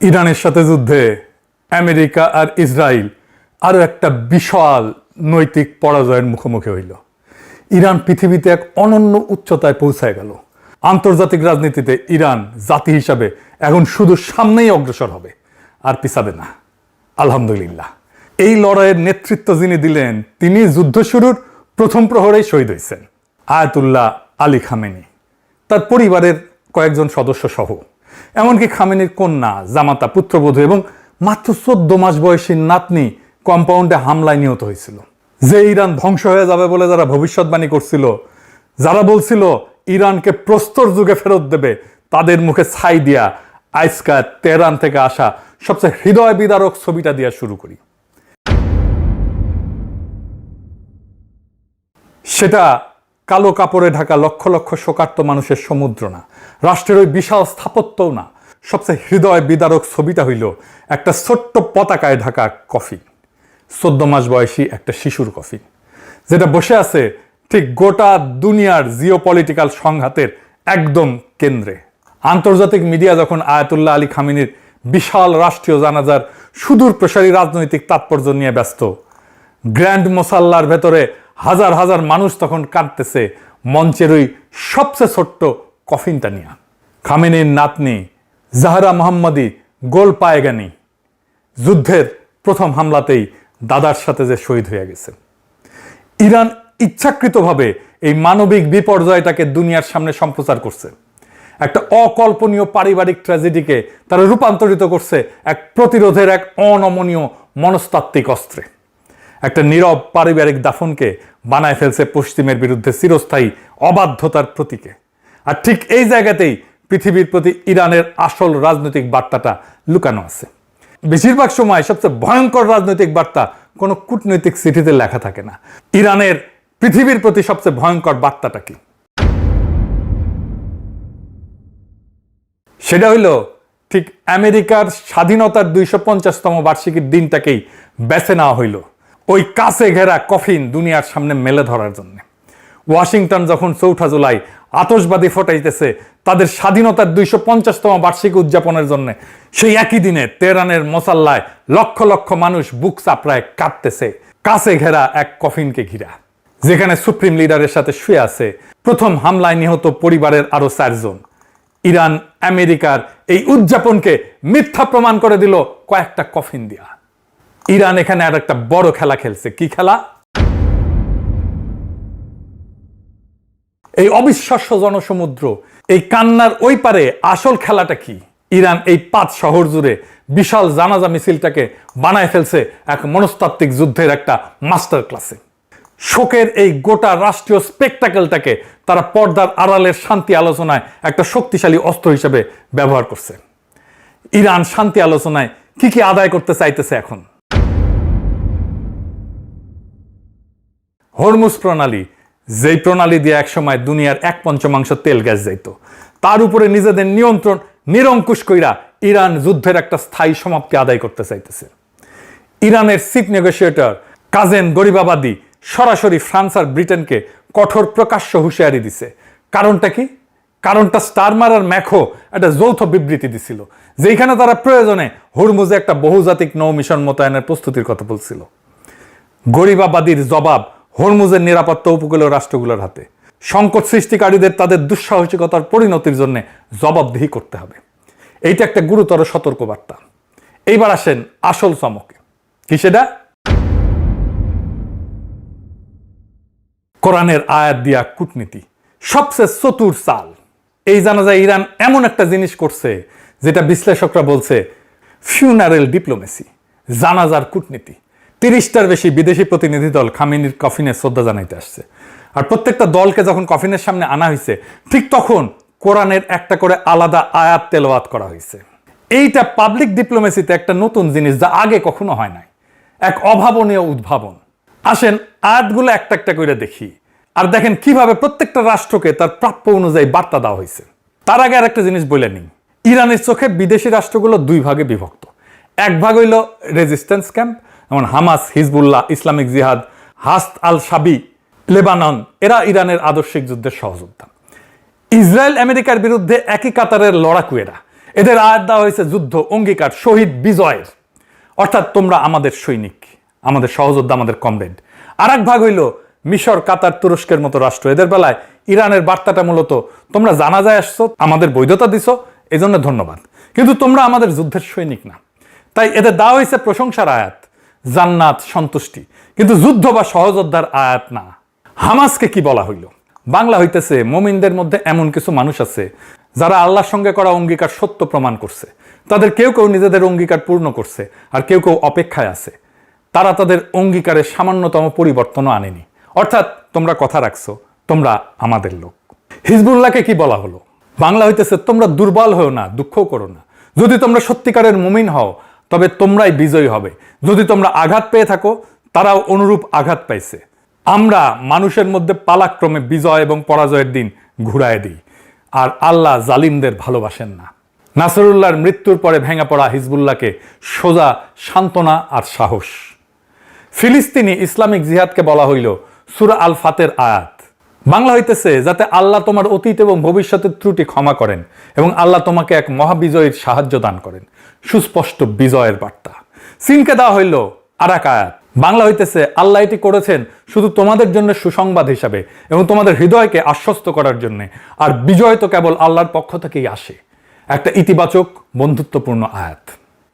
ইরানের সাথে যুদ্ধে আমেরিকা আর ইসরায়েল আরও একটা বিশাল নৈতিক পরাজয়ের মুখোমুখি হইল। ইরান পৃথিবীতে এক অনন্য উচ্চতায় পৌঁছায় গেল। আন্তর্জাতিক রাজনীতিতে ইরান জাতি হিসাবে এখন শুধু সামনেই অগ্রসর হবে, আর পিছাবে না। আলহামদুলিল্লাহ, এই লড়াইয়ের নেতৃত্ব যিনি দিলেন তিনি যুদ্ধ শুরুর প্রথম প্রহরেই শহীদ হয়েছেন। আয়াতুল্লাহ আলী খামেনি, তার পরিবারের কয়েকজন সদস্য সহ, এমনকি খামেনির কন্যা, জামাতা, পুত্রবধূ এবং মাত্র 14 মাস বয়সী নাতনি কম্পাউন্ডে হামলায় নিহত হয়েছিল। যে ইরান ধ্বংস হয়ে যাবে বলে যারা ভবিষ্যৎবাণী করছিল, যারা বলছিল ইরানকে প্রস্তর যুগে ফেরত দেবে, তাদের মুখে ছাই দিয়া আজকা তেহরান থেকে আসা সবচেয়ে হৃদয় বিদারক ছবিটা দিয়া শুরু করি। সেটা কালো কাপড়ে ঢাকা লক্ষ লক্ষ শোকার্ত মানুষের সমুদ্র না, রাষ্ট্রের ওই বিশাল স্থাপত্যও না। সবচেয়ে হৃদয় বিদারক ছবিটা হইল একটা ছোট্ট পতাকায় ঢাকা কফিন, 14 মাস বয়সী একটা শিশুর কফিন, যেটা বসে আছে ঠিক গোটা দুনিয়ার জিওপলিটিক্যাল সংঘাতের একদম কেন্দ্রে। আন্তর্জাতিক মিডিয়া যখন আয়াতুল্লাহ আলী খামেনির বিশাল রাষ্ট্রীয় জানাজার সুদূর প্রসারী রাজনৈতিক তাৎপর্য নিয়ে ব্যস্ত, গ্র্যান্ড মোসাল্লার ভেতরে হাজার হাজার মানুষ তখন কাঁদতেছে মঞ্চের ওই সবচেয়ে ছোট্ট কফিনটা নিয়ে। খামেনির নাতনি জাহরা মোহাম্মদী গোল পায়েগানি যুদ্ধের প্রথম হামলাতেই দাদার সাথে যে শহীদ হয়ে গেছে। ইরান ইচ্ছাকৃতভাবে এই মানবিক বিপর্যয়টাকে দুনিয়ার সামনে সম্প্রচার করছে। একটা অকল্পনীয় পারিবারিক ট্র্যাজেডিকে তারা রূপান্তরিত করছে এক প্রতিরোধের এক অনমনীয় মনস্তাত্ত্বিক অস্ত্রে। একটা নীরব পারিবারিক দাফনকে বানায় ফেলছে পশ্চিমের বিরুদ্ধে চিরস্থায়ী অবাধ্যতার প্রতীকে। আর ঠিক এই জায়গাতেই পৃথিবীর প্রতি ইরানের আসল রাজনৈতিক বার্তাটা লুকানো আছে। বেশিরভাগ সময় সবচেয়ে ভয়ঙ্কর রাজনৈতিক বার্তা কোনো কূটনৈতিক চিঠিতে লেখা থাকে না। ইরানের পৃথিবীর প্রতি সবচেয়ে ভয়ঙ্কর বার্তাটা কি? সেটা হইল ঠিক আমেরিকার স্বাধীনতার 250তম বার্ষিকীর দিনটাকেই বেছে নেওয়া হইল ওই কাছে ঘেরা কফিন দুনিয়ার সামনে মেলে ধরার জন্য। ওয়াশিংটন যখন 4 জুলাই আতশবাজি ফোটাইতেছে তাদের স্বাধীনতার 250তম বার্ষিকী উদযাপনের জন্য, সেই একই দিনে তেহরানের মোসাল্লায় লক্ষ লক্ষ মানুষ বুক চাপড়ায় কাঁদতেছে কাছে ঘেরা এক কফিনকে ঘিরা, যেখানে সুপ্রিম লিডারের সাথে শুয়ে আছে প্রথম হামলায় নিহত পরিবারের আরো 4 জন। ইরান আমেরিকার এই উদযাপনকে মিথ্যা প্রমাণ করে দিল কয়েকটা কফিন দিয়া। ইরান এখানে আর একটা বড় খেলা খেলছে। কি খেলা? এই অবিশ্বাস্য জনসমুদ্র, এই কান্নার ওই পারে আসল খেলাটা কি? ইরান এই 5 শহর জুড়ে বিশাল জানাজা মিছিলটাকে বানায় ফেলছে এক মনস্তাত্ত্বিক যুদ্ধের একটা মাস্টার ক্লাসে। শোকের এই গোটা রাষ্ট্রীয় স্পেকটাকেলটাকে তারা পর্দার আড়ালের শান্তি আলোচনায় একটা শক্তিশালী অস্ত্র হিসেবে ব্যবহার করছে। ইরান শান্তি আলোচনায় কি কি আদায় করতে চাইতেছে এখন? হরমুজ প্রণালী, যেই প্রণালী দিয়ে একসময় দুনিয়ার 1/5 তেল গ্যাস যাইত, তার উপরে নিজেদের নিয়ন্ত্রণ নিরঙ্কুশ কইরা ইরান যুদ্ধের একটা স্থায়ী সমাপ্তি আদায় করতে চাইতেছে। ইরানের চিফ নেগোসিয়েটর কাজেম গরিবাবাদী সরাসরি ফ্রান্স আর ব্রিটেনকে কঠোর প্রকাশ্য হুঁশিয়ারি দিছে। কারণটা কি? কারণটা স্টারমার আর ম্যাখো একটা যৌথ বিবৃতি দিছিল, যেখানে তারা প্রয়োজনে হরমুজে একটা বহুজাতিক নৌ মিশন মোতায়েনের প্রস্তুতির কথা বলছিল। গরিবাবাদীর জবাব হরমুজের নিরাপত্তা উপকূলীয় রাষ্ট্রগুলোর হাতে। সংকট সৃষ্টিকারীদের তাদের দুঃসাহসিকতার পরিণতির জন্য জবাবদিহি করতে হবে। এইটা একটা গুরুতর সতর্কবার্তা। এইবার আসেন আসল চমকে। কি সেটা? কোরআনের আয়াত দিয়া কূটনীতি, সবচেয়ে চতুর চাল। এই জানা যায় ইরান এমন একটা জিনিস করছে যেটা বিশ্লেষকরা বলছে ফিউনারেল ডিপ্লোমেসি, জানাজার কূটনীতি। 30টার বেশি বিদেশি প্রতিনিধি দল খামেনির কফিনে শ্রদ্ধা জানাইতে আসছে। আর প্রত্যেকটা দলকে যখন কফিনের সামনে আনা হয়েছে, ঠিক তখন কোরআনের একটা করে আলাদা আয়াত তেলাওয়াত করা হয়েছে। এইটা পাবলিক ডিপ্লোমেসিতে একটা নতুন জিনিস, যা আগে কখনো হয় নাই, এক অভাবনীয় উদ্ভাবন। আসেন আয়াতগুলো একটা একটা করে দেখি, আর দেখেন কিভাবে প্রত্যেকটা রাষ্ট্রকে তার প্রাপ্য অনুযায়ী বার্তা দেওয়া হয়েছে। তার আগে আর একটা জিনিস বলে নিই, ইরানের চোখে বিদেশি রাষ্ট্রগুলো 2 ভাগে বিভক্ত। এক ভাগ হইল রেজিস্ট্যান্স ক্যাম্প, যেমন হামাস, হিজবুল্লাহ, ইসলামিক জিহাদ, হাস্ত আল শাবি, লেবানন, এরা ইরানের আদর্শিক যুদ্ধের সহযোদ্ধা। ইসরায়েল আমেরিকার বিরুদ্ধে একই কাতারের লড়াকু এরা, এদের আয়াত দেওয়া হয়েছে যুদ্ধ, অঙ্গীকার, শহীদ, বিজয়ের। অর্থাৎ তোমরা আমাদের সৈনিক, আমাদের সহযোদ্ধা, আমাদের কমরেড। আর এক ভাগ হইল মিশর, কাতার, তুরস্কের মতো রাষ্ট্র। এদের বেলায় ইরানের বার্তাটা মূলত তোমরা জানাজায় আসছো, আমাদের বৈধতা দিছো, এই জন্য ধন্যবাদ, কিন্তু তোমরা আমাদের যুদ্ধের সৈনিক না। তাই এদের দেওয়া হয়েছে প্রশংসার আয়াত, জান্নাত, সন্তুষ্টি, কিন্তু যুদ্ধ বা সহযোদ্ধার আয়াত না। হামাসকে কি বলা হইল? বাংলা হইতেছে মুমিনদের মধ্যে এমন কিছু মানুষ আছে যারা আল্লাহর সঙ্গে করা অঙ্গীকার সত্য প্রমাণ করছে। তাদের কেউ কেউ নিজেদের অঙ্গীকার পূর্ণ করছে, আর কেউ কেউ অপেক্ষায় আছে। তারা তাদের অঙ্গীকারের সামান্যতম পরিবর্তনও আনেনি। অর্থাৎ তোমরা কথা রাখছো, তোমরা আমাদের লোক। হিজবুল্লাহকে কি বলা হলো? বাংলা হইতেছে তোমরা দুর্বল হও না, দুঃখ করো না। যদি তোমরা সত্যিকারের মুমিন হও তবে তোমরাই বিজয়ী হবে। যদি তোমরা আঘাত পেয়ে থাকো, তারাও অনুরূপ আঘাত পাইছে। আমরা মানুষের মধ্যে পালাক্রমে বিজয় এবং পরাজয়ের দিন ঘুরায় দিই, আর আল্লাহ জালিমদের ভালোবাসেন না। নাসরুল্লাহর মৃত্যুর পরে ভেঙে পড়া হিজবুল্লাহকে সোজা সান্ত্বনা আর সাহস। ফিলিস্তিনি ইসলামিক জিহাদকে বলা হইল সূরা আল ফাতের আয়াত। বাংলা হইতেছে যাতে আল্লাহ তোমার অতীত এবং ভবিষ্যতের ত্রুটি ক্ষমা করেন এবং আল্লাহ তোমাকে এক মহাবিজয়ীর সাহায্য দান করেন। সুস্পষ্ট বিজয়ের বার্তা। সিনকে দেওয়া হইল আর এক আয়াত। বাংলা হইতেছে আল্লাহ এটি করেছেন শুধু তোমাদের জন্য সুসংবাদ হিসাবে এবং তোমাদের হৃদয়কে আশ্বস্ত করার জন্য, আর বিজয় তো কেবল আল্লাহর পক্ষ থেকেই আসে। একটা ইতিবাচক বন্ধুত্বপূর্ণ আয়াত।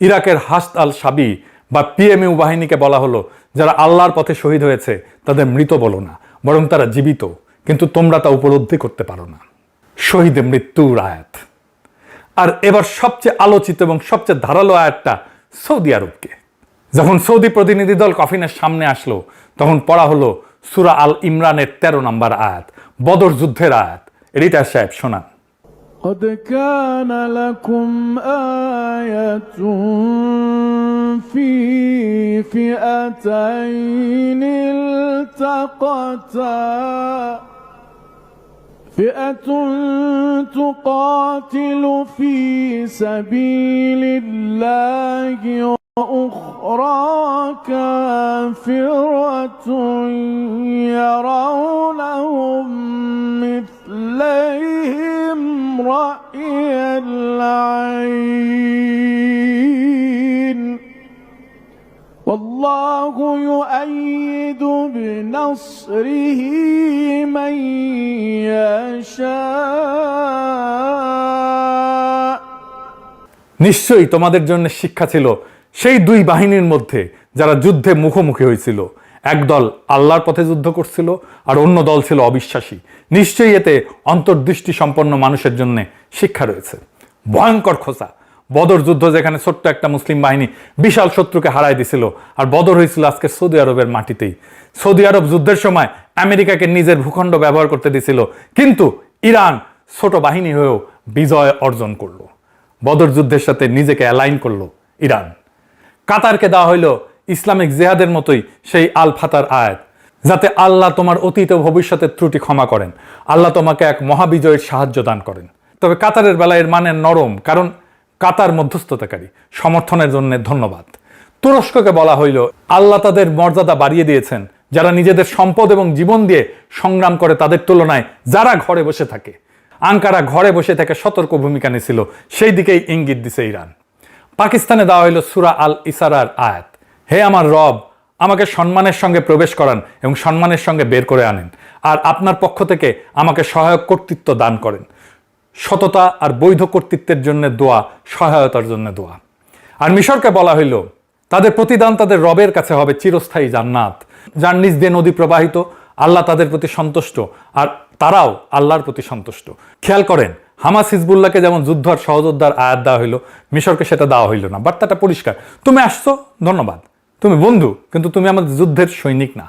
ইরাকের হাসদ আল শাবি বা পিএমইউ বাহিনীকে বলা হলো যারা আল্লাহর পথে শহীদ হয়েছে তাদের মৃত বলো না, বরং তারা জীবিত, কিন্তু তোমরা তা উপলব্ধি করতে পারো না। শহীদে মৃত্যুর আয়াত। আর এবার সবচেয়ে আলোচিত এবং সবচেয়ে ধারালো আয়াতটা সৌদি আরবকে। যখন সৌদি প্রতিনিধি দল কফিনের সামনে আসলো তখন পড়া হলো সূরা আল ইমরানের 13 নম্বর আয়াত, বদর যুদ্ধের আয়াত। এডিটর সাহেব শোনান। قد كان لكم آية في فئتين التقتا فئة تقاتل في سبيل الله وأخرى كافرة يرونهم مثليهم رأي العين والله يؤيد بنصره من يشاء। নিশ্চয়ই তোমাদের জন্য শিক্ষা ছিল সেই দুই বাহিনীর মধ্যে যারা যুদ্ধে মুখোমুখি হয়েছিল। একদল আল্লাহর পথে যুদ্ধ করছিল আর অন্য দল ছিল অবিশ্বাসী। নিশ্চয়ই এতে অন্তর্দৃষ্টি সম্পন্ন মানুষের জন্য শিক্ষা রয়েছে। ভয়ঙ্কর খোঁচা। বদর যুদ্ধ যেখানে ছোট্ট একটা মুসলিম বাহিনী বিশাল শত্রুকে হারায় দিছিল, আর বদর হয়েছিল আজকে সৌদি আরবের মাটিতেই। সৌদি আরব যুদ্ধের সময় আমেরিকাকে নিজের ভূখণ্ড ব্যবহার করতে দিছিল, কিন্তু ইরান ছোট বাহিনী হয়েও বিজয় অর্জন করলো। বদর যুদ্ধের সাথে নিজেকে অ্যালাইন করলো ইরান। কাতারকে দেওয়া হইল ইসলামিক জিহাদের মতোই সেই আল ফাতার আয়াত, যাতে আল্লাহ তোমার অতীত ও ভবিষ্যতের ত্রুটি ক্ষমা করেন, আল্লাহ তোমাকে এক মহাবিজয়ের সাহায্য দান করেন। তবে কাতারের বেলায় এর মানে নরম, কারণ কাতার মধ্যস্থতাকারী। সমর্থনের জন্য ধন্যবাদ। তুরস্ককে বলা হইল আল্লাহ তাদের মর্যাদা বাড়িয়ে দিয়েছেন যারা নিজেদের সম্পদ এবং জীবন দিয়ে সংগ্রাম করে তাদের তুলনায় যারা ঘরে বসে থাকে। আঙ্কারা ঘরে বসে থেকে সতর্ক ভূমিকা নিয়েছিল, সেই দিকেই ইঙ্গিত দিছে ইরান। পাকিস্তানে দেওয়া হইল সূরা আল ইসারার আয়াত, হে আমার রব, আমাকে সম্মানের সঙ্গে প্রবেশ করান এবং সম্মানের সঙ্গে বের করে আনেন, আর আপনার পক্ষ থেকে আমাকে সহায়ক কর্তৃত্ব দান করেন। সততা আর বৈধ কর্তৃত্বের জন্য দোয়া, সহায়তার জন্য দোয়া। আর মিশরকে বলা হইল তাদের প্রতিদান তাদের রবের কাছে হবে চিরস্থায়ী জান্নাত, যার নিজ দিয়ে নদী প্রবাহিত। আল্লাহ তাদের প্রতি সন্তুষ্ট আর তারাও আল্লাহর প্রতি সন্তুষ্ট। খেয়াল করেন, হামাস হিজবুল্লাহকে যেমন যুদ্ধ আর সহযোদ্ধার আয়াত দেওয়া হইল, মিশরকে সেটা দেওয়া হইল না। বার্তাটা পরিষ্কার, তুমি আসছো ধন্যবাদ, তুমি বন্ধু, কিন্তু তুমি আমাদের যুদ্ধের সৈনিক না।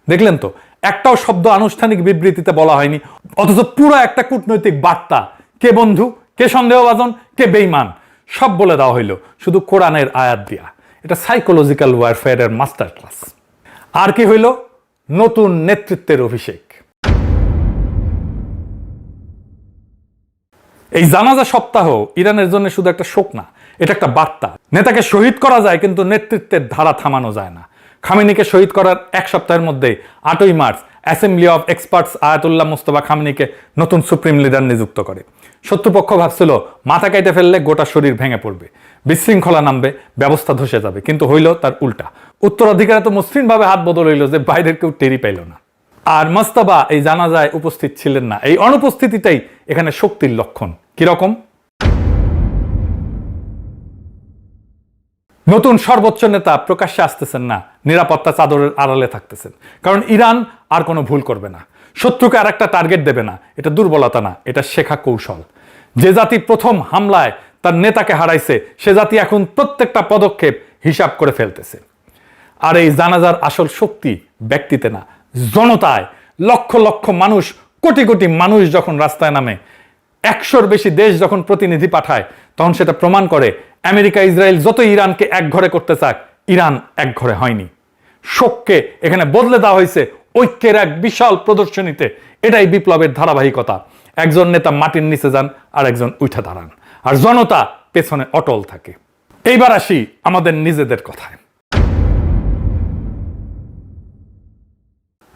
দেখলেন তো, একটাও শব্দ আনুষ্ঠানিক বিবৃতিতে বলা হয়নি, অথচ পুরো একটা কূটনৈতিক বার্তা। কে বন্ধু, কে সন্দেহভাজন, কে বেঈমান, সব বলে দেওয়া হইল শুধু কোরআনের আয়াত দিয়া। এটা সাইকোলজিক্যাল ওয়ারফেয়ারের মাস্টার ক্লাস। আর কি হইল? নতুন নেতৃত্বের অভিষেক। এই জানাজা সপ্তাহ ইরানের জন্য শুধু একটা শোক না, এটা একটা বার্তা। নেতাকে শহীদ করা যায় কিন্তু নেতৃত্বের ধারা থামানো যায় না। খামেনিকে শহীদ করার এক সপ্তাহের মধ্যে 8ই March assembly of experts Ayatollah Mustafa খামেনিকে নতুন সুপ্রিম লিডার নিযুক্ত করে। শত্রুপক্ষ ভাবছিল মাথা কাইটে ফেললে গোটা শরীর ভেঙে পড়বে, বিশৃঙ্খলা নামবে, ব্যবস্থা ধসে যাবে, কিন্তু হইল তার উল্টা। উত্তরাধিকারে তো মসৃণভাবে হাত বদল হইল যে বাইরের কেউ টেরি পাইল না। আর মোস্তফা এই জানাজায় উপস্থিত ছিলেন না। এই অনুপস্থিতিটাই এখানে শক্তির লক্ষণ। কিরকম? নতুন সর্বোচ্চ নেতা প্রকাশ্যে আসতেছেন না, নিরাপত্তা চাদরের আড়ালে থাকতেছেন, কারণ ইরান আর কোনো ভুল করবে না, শত্রুকে আর একটা টার্গেট দেবে না। এটা দুর্বলতা না, এটা শেখা কৌশল। যে জাতি প্রথম হামলায় তার নেতাকে হারাইছে, সে জাতি এখন প্রত্যেকটা পদক্ষেপ হিসাব করে ফেলতেছে। আর এই জানাজার আসল শক্তি ব্যক্তিতে না, জনতায়। লক্ষ লক্ষ মানুষ, কোটি কোটি মানুষ যখন রাস্তায় নামে, 100-র বেশি দেশ যখন প্রতিনিধি পাঠায়, তখন সেটা প্রমাণ করে আমেরিকা ইসরায়েল যত ইরানকে এক ঘরে করতে চাক, ইরান এক ঘরে হয়নি। শোককে এখানে বদলে দেওয়া হয়েছে ঐক্যের এক বিশাল প্রদর্শনীতে। এটাই বিপ্লবের ধারাবাহিকতা। একজন নেতা মাটির নিচে যান, আর একজন উঠে দাঁড়ান, আর জনতা পেছনে অটল থাকে। এইবার আসি আমাদের নিজেদের কথায়।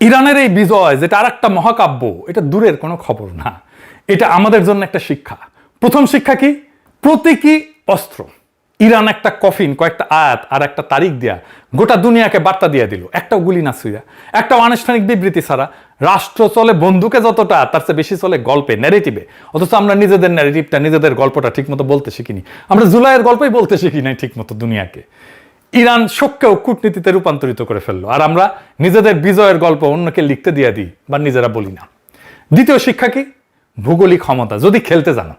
ইরানের এই বিজয়, যেটা আর একটা মহাকাব্য, এটা দূরের কোনো খবর না, এটা আমাদের জন্য একটা শিক্ষা। প্রথম শিক্ষা কি? প্রতীকী অস্ত্র। ইরান একটা কফিন, কয়েকটা আয়াত আর একটা তারিখ দিয়া গোটা দুনিয়াকে বার্তা দিয়ে দিল, একটাও গুলি না ছুঁয়া, একটা আনুষ্ঠানিক বিবৃতি ছাড়া। রাষ্ট্র চলে বন্দুকে যতটা, তার চেয়ে বেশি চলে গল্পে, ন্যারেটিভে। অথচ আমরা নিজেদের ন্যারেটিভটা, নিজেদের গল্পটা ঠিকমতো বলতে শিখিনি। আমরা জুলাইয়ের গল্পই বলতে শিখি নাই ঠিকমতো দুনিয়াকে। ইরান শোককেও কূটনীতিতে রূপান্তরিত করে ফেললো, আর আমরা নিজেদের বিজয়ের গল্প অন্যকে লিখতে দিয়ে দিই বা নিজেরা বলি না। দ্বিতীয় শিক্ষা কি? ভৌগোলিক ক্ষমতা যদি খেলতে জানো।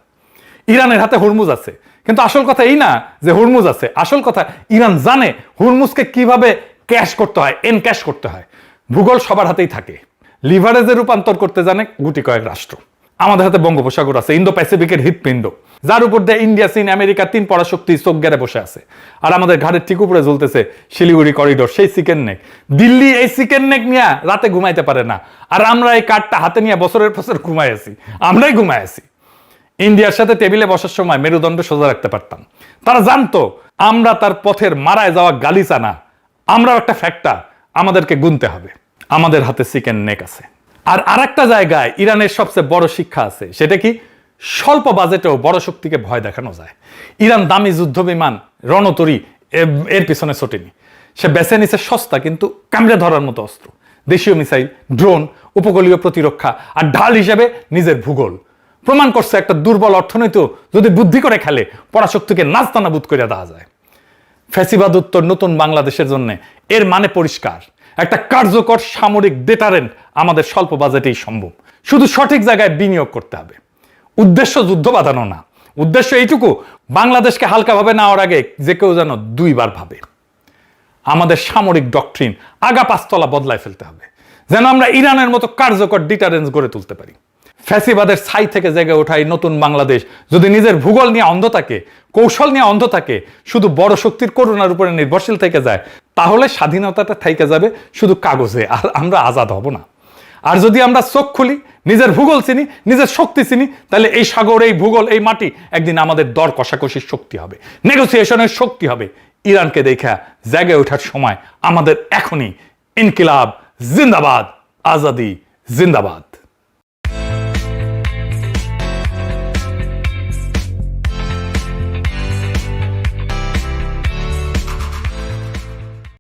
ইরানের হাতে হুরমুজ আছে, কিন্তু আসল কথা এই না যে হুরমুজ আছে, আসল কথা ইরান জানে হুরমুজকে কিভাবে ক্যাশ করতে হয়, এনক্যাশ করতে হয়। ভূগোল সবার হাতেই থাকে, লিভারেজে রূপান্তর করতে জানে গুটি কয়েক রাষ্ট্র। আমাদের হাতে বঙ্গোপসাগর আছে, ইন্দো প্যাসিফিকের হৃৎপিণ্ড, যার উপর দিয়ে ইন্ডিয়া, চীন, আমেরিকা 3 পরাশক্তি চোখ গেড়ে বসে আছে। আর আমাদের ঘাড়ের ঠিক উপরে ঝুলতেছে শিলিগুড়ি করিডোর, সেই চিকেন নেক। দিল্লি এই চিকেন নেক নিয়ে রাতে ঘুমাইতে পারে না, আর আমরা এই কাঠটা হাতে নিয়ে বছরের বছর ঘুমাই আছি, আমরাই ঘুমাই আছি। ইন্ডিয়ার সাথে টেবিলে বসার সময় মেরুদণ্ড সোজা রাখতে পারতাম। তারা জানতো আমরা তার পথের মারায় যাওয়া গালিচা না, আমরাও একটা ফ্যাক্টর, আমাদেরকে গুনতে হবে। আমাদের হাতে চিকেন নেক আছে। আর আরেকটা জায়গায় ইরানের সবচেয়ে বড় শিক্ষা আছে, সেটা কি? স্বল্প বাজেটেও বড় শক্তিকে ভয় দেখানো যায়। ইরান দামি যুদ্ধ বিমান, রণতরী এর পিছনে ছোটেনি। সে বেছে নিছে সস্তা কিন্তু কামড়ে ধরার মতো অস্ত্র, দেশীয় মিসাইল, ড্রোন, উপকূলীয় প্রতিরক্ষা, আর ঢাল হিসেবে নিজের ভূগোল। প্রমাণ করছে একটা দুর্বল অর্থনীতি যদি বুদ্ধি করে খেলে, পরাশক্তিকে নাস্তানাবুদ করে দেওয়া যায়। ফ্যাসিবাদ উত্তর নতুন বাংলাদেশের জন্য এর মানে পরিষ্কার, একটা কার্যকর সামরিক ডেটারেন্ট আমাদের স্বল্প বাজেটেই সম্ভব। শুধু সঠিক জায়গায় বিনিয়োগ করতে হবে। উদ্দেশ্য যুদ্ধ বাঁধানো না, উদ্দেশ্য এইটুকু, বাংলাদেশকে হালকাভাবে নেওয়ার আগে যে কেউ যেন 2 বার ভাবে। আমাদের সামরিক ডক্ট্রিন আগা 5 তলা বদলায় ফেলতে হবে, যেন আমরা ইরানের মতো কার্যকর ডিটারেন্স গড়ে তুলতে পারি। ফ্যাসিবাদের ছাই থেকে জেগে ওঠা এই নতুন বাংলাদেশ যদি নিজের ভূগোল নিয়ে অন্ধ থাকে, কৌশল নিয়ে অন্ধ থাকে, শুধু বড় শক্তির করুণার উপরে নির্ভরশীল থেকে যায়, তাহলে স্বাধীনতাটা থেকে যাবে শুধু কাগজে, আর আমরা আজাদ হব না। আর যদি আমরা চোখ খুলি, নিজের ভূগোল চিনি, নিজের শক্তি চিনি, তাহলে এই সাগর, এই ভূগোল, এই মাটি একদিন আমাদের দর কষাকষির শক্তি হবে, নেগোসিয়েশনের শক্তি হবে। ইরানকে দেখা জেগে ওঠার সময় আমাদের এখনই। ইনকিলাব জিন্দাবাদ, আজাদি জিন্দাবাদ।